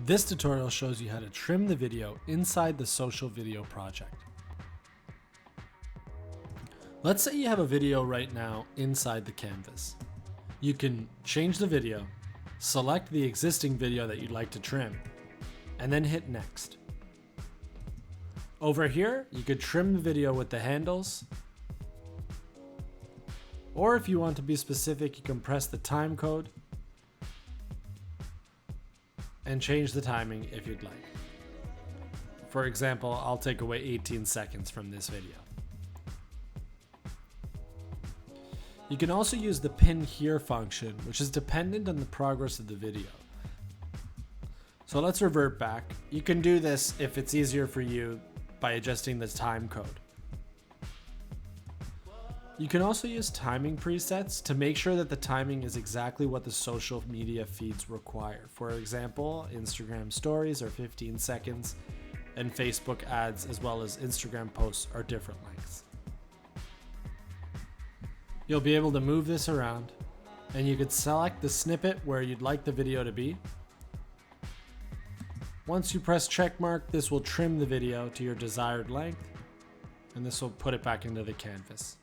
This tutorial shows you how to trim the video inside the social video project. Let's say you have a video right now inside the canvas. You can change the video, select the existing video that you'd like to trim, and then hit next. Over here, you could trim the video with the handles, or if you want to be specific, you can press the time code and change the timing if you'd like. For example, I'll take away 18 seconds from this video. You can also use the pin here function, which is dependent on the progress of the video. So let's revert back. You can do this if it's easier for you by adjusting the time code. You can also use timing presets to make sure that the timing is exactly what the social media feeds require. For example, Instagram stories are 15 seconds and Facebook ads as well as Instagram posts are different lengths. You'll be able to move this around and you could select the snippet where you'd like the video to be. Once you press check mark, this will trim the video to your desired length and this will put it back into the canvas.